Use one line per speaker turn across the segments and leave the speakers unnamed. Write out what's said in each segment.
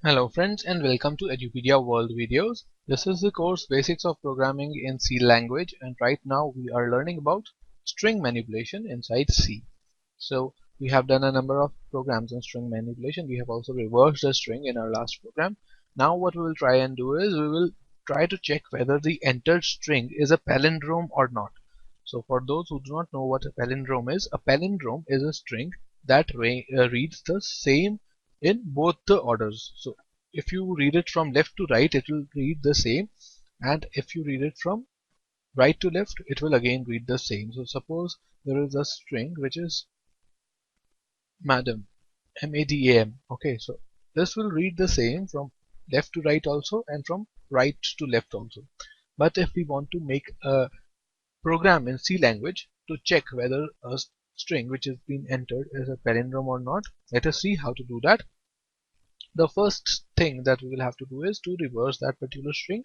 Hello friends and welcome to Edupedia World Videos. This is the course Basics of Programming in C language, and right now we are learning about string manipulation inside C. So we have done a number of programs in string manipulation. We have also reversed a string in our last program. Now what we will try and do is we will try to check whether the entered string is a palindrome or not. So for those who do not know what a palindrome is a string that reads the same in both the orders. So if you read it from left to right, it will read the same, and if you read it from right to left, it will again read the same. So suppose there is a string which is madam, madam. Okay, so this will read the same from left to right also and from right to left also. But if we want to make a program in C language to check whether a string which has been entered is a palindrome or not, let us see how to do that. The first thing that we will have to do is to reverse that particular string,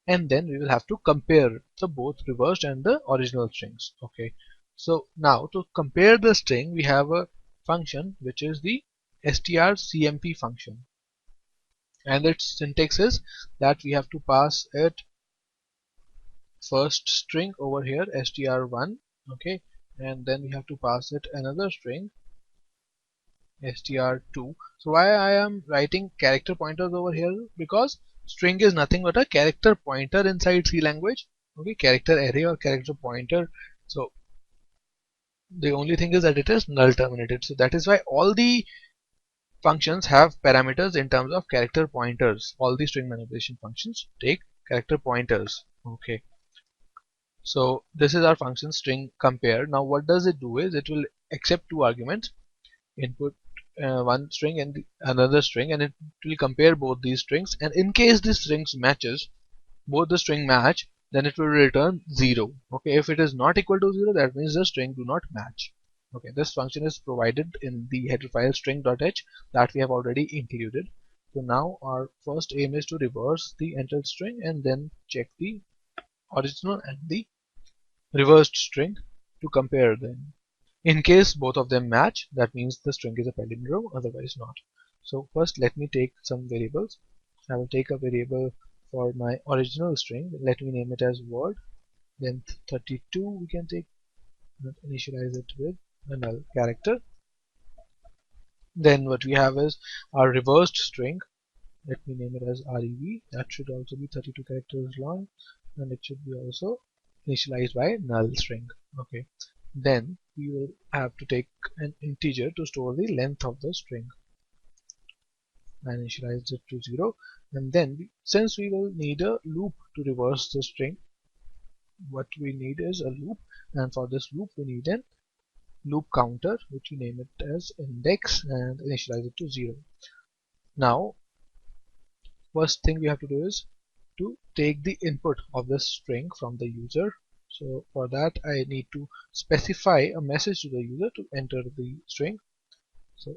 and then we will have to compare the both reversed and the original strings. Okay, so now to compare the string, we have a function which is the strcmp function, and its syntax is that we have to pass it first string over here str1. Okay, and then we have to pass it another string str2. So why I am writing character pointers over here? Because string is nothing but a character pointer inside C language. Okay, character array or character pointer. So the only thing is that it is null terminated. So that is why all the functions have parameters in terms of character pointers. All the string manipulation functions take character pointers. Okay, so this is our function string compare. Now what does it do is it will accept two arguments, input one string and another string, and it will compare both these strings, and in case the strings matches, both the string match, then it will return 0. Okay, if it is not equal to 0, that means the string do not match. Okay, this function is provided in the header file string.h that we have already included. So now our first aim is to reverse the entered string and then check the original and the reversed string to compare them. In case both of them match, that means the string is a palindrome, otherwise not. So first let me take some variables. I will take a variable for my original string. Let me name it as word. Length 32 we can take, initialize it with a null character. Then what we have is our reversed string. Let me name it as rev. That should also be 32 characters long, and it should be also initialized by null string. Okay, then we will have to take an integer to store the length of the string. I initialize it to 0, and then since we will need a loop to reverse the string, what we need is a loop, and for this loop we need a loop counter, which we name it as index and initialize it to 0. Now first thing we have to do is to take the input of this string from the user. So for that I need to specify a message to the user to enter the string. So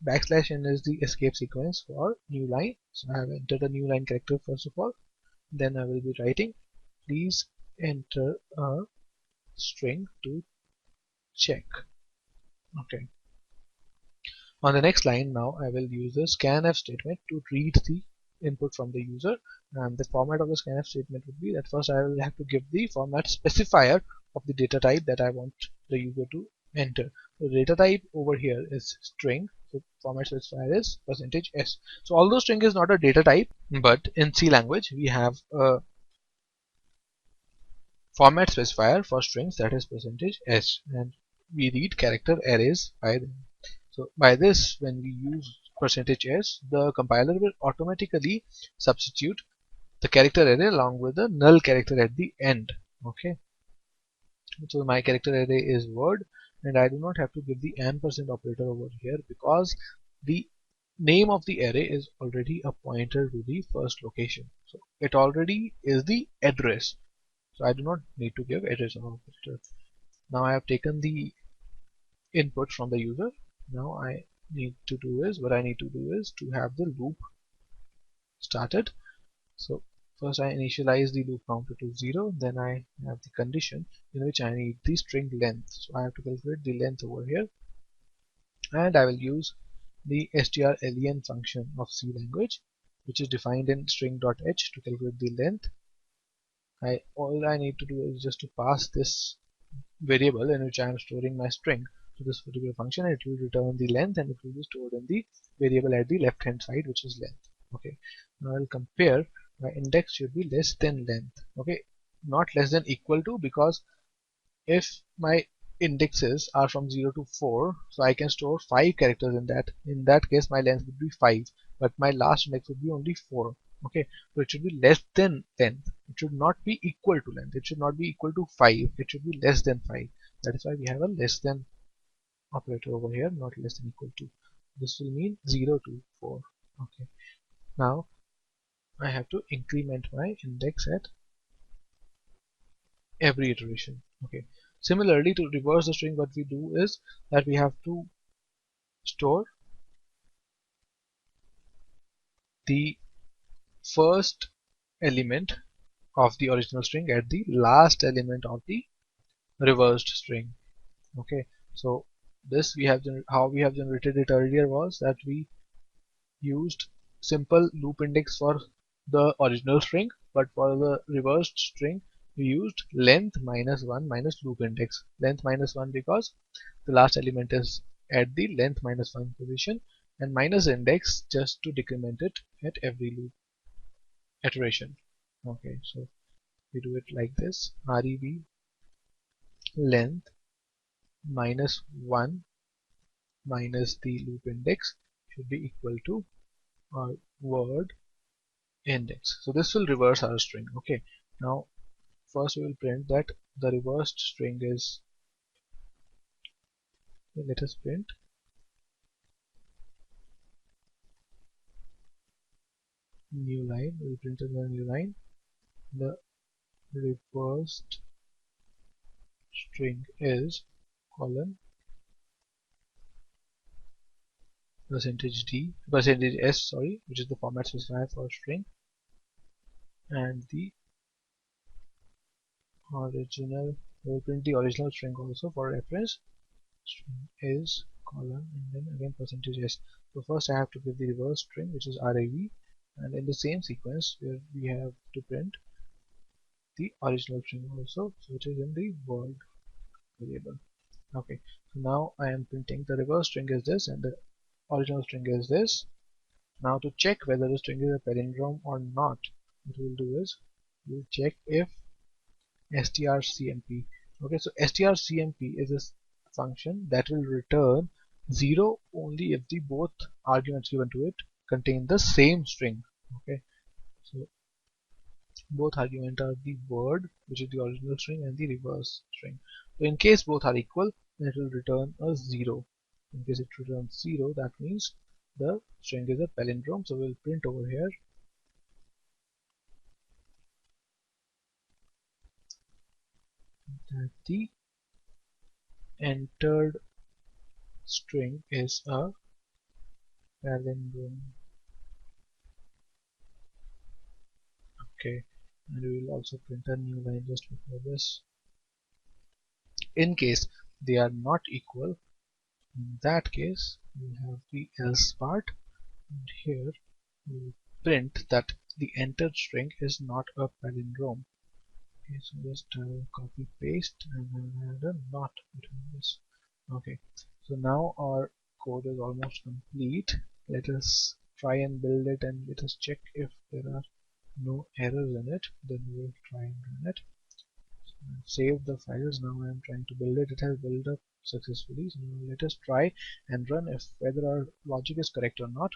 \n is the escape sequence for new line. So I have entered a new line character first of all. Then I will be writing please enter a string to check. Okay. On the next line now I will use the scanf statement to read the input from the user, and the format of the scanf statement would be that first I will have to give the format specifier of the data type that I want the user to enter. The data type over here is string, so format specifier is %s. So although string is not a data type, but in C language we have a format specifier for strings that is %s, and we read character arrays by them. So by this, when we use %s, the compiler will automatically substitute the character array along with the null character at the end. Okay, so my character array is word, and I do not have to give the ampersand operator over here because the name of the array is already a pointer to the first location. So it already is the address. So I do not need to give address operator. Now I have taken the input from the user. Now what I need to do is to have the loop started. So first I initialize the loop counter to 0, then I have the condition in which I need the string length. So I have to calculate the length over here, and I will use the strlen function of C language, which is defined in string.h to calculate the length. All I need to do is just to pass this variable in which I am storing my string to this particular function, and it will return the length, and it will be stored in the variable at the left hand side, which is length. Okay, now I'll compare. My index should be less than length. Okay, not less than equal to, because if my indexes are from 0 to 4, so I can store 5 characters in that. In that case, my length would be 5, but my last index would be only 4. Okay, so it should be less than length. It should not be equal to length. It should not be equal to 5. It should be less than 5. That is why we have a less than operator over here, not less than equal to. This will mean 0 to 4. Okay, now I have to increment my index at every iteration. Okay, similarly, to reverse the string, what we do is that we have to store the first element of the original string at the last element of the reversed string. Okay, so this we have how we have generated it earlier was that we used simple loop index for the original string, but for the reversed string we used length minus 1 minus loop index. Length minus 1 because the last element is at the length minus 1 position, and minus index just to decrement it at every loop iteration. Okay, so we do it like this: rev length minus 1 minus the loop index should be equal to our word index. So this will reverse our string. Okay, now first we will print that the reversed string is, let us print new line. We will print a new line. The reversed string is colon percentage s, sorry, which is the format specifier for string, and the original, we will print the original string also for reference. String is colon and then again percentage s. So first I have to give the reverse string, which is rav, and in the same sequence where we have to print the original string also, so which is in the word variable. Okay, so now I am printing the reverse string is this and the original string is this. Now to check whether the string is a palindrome or not, what we will do is we will check if strcmp. Okay, so strcmp is a function that will return 0 only if the both arguments given to it contain the same string. Okay, so both arguments are the word, which is the original string, and the reverse string. So in case both are equal, then it will return a 0. In case it returns 0, that means the string is a palindrome. So we'll print over here that the entered string is a palindrome. Okay, and we will also print a new line just before this. In case they are not equal, in that case we have the else part, and here we print that the entered string is not a palindrome. Okay, so just copy paste and then add a not between this. Okay, so now our code is almost complete. Let us try and build it, and let us check if there are no errors in it. Then we will try and run it. So I've saved the files. Now I am trying to build it. It has built up successfully. So now let us try and run if whether our logic is correct or not.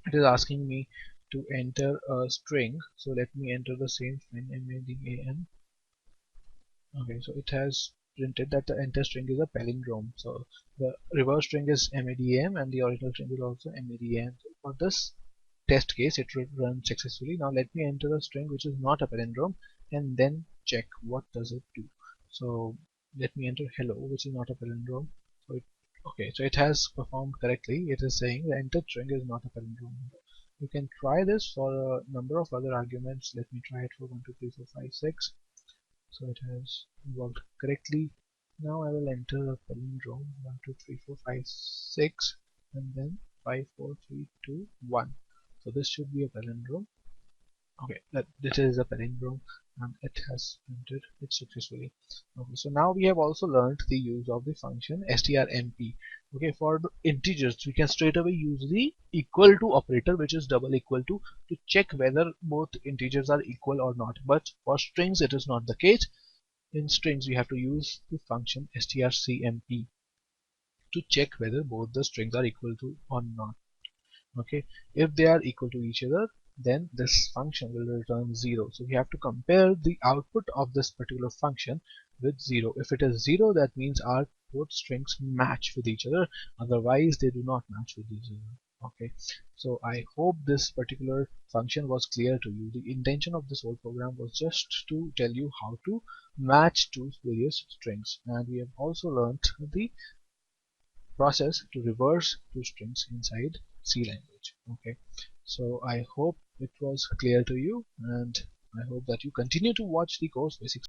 It is asking me to enter a string, so let me enter the same string, MADAM. Okay, so it has printed that the enter string is a palindrome. So the reverse string is MADM and the original string is also MADM. So for this test case, it will run successfully. Now let me enter a string which is not a palindrome and then check what does it do. So let me enter hello, which is not a palindrome. So okay, so it has performed correctly. It is saying the entered string is not a palindrome. You can try this for a number of other arguments. Let me try it for 1, 2, 3, 4, 5, 6. So it has worked correctly. Now I will enter a palindrome 1, 2, 3, 4, 5, 6. and then 5 4 3 2 1. So this should be a palindrome. Okay, that this is a palindrome and it has printed it successfully. Okay, so now we have also learned the use of the function strmp. Okay, for the integers we can straight away use the equal to operator, which is double equal to check whether both integers are equal or not. But for strings it is not the case. In strings we have to use the function strcmp to check whether both the strings are equal to or not. Okay, if they are equal to each other, then this function will return 0. So we have to compare the output of this particular function with 0. If it is 0, that means our both strings match with each other, otherwise they do not match with each other. Okay, so I hope this particular function was clear to you. The intention of this whole program was just to tell you how to match two various strings, and we have also learned the process to reverse two strings inside C language. Okay, so I hope it was clear to you, and I hope that you continue to watch the course basics.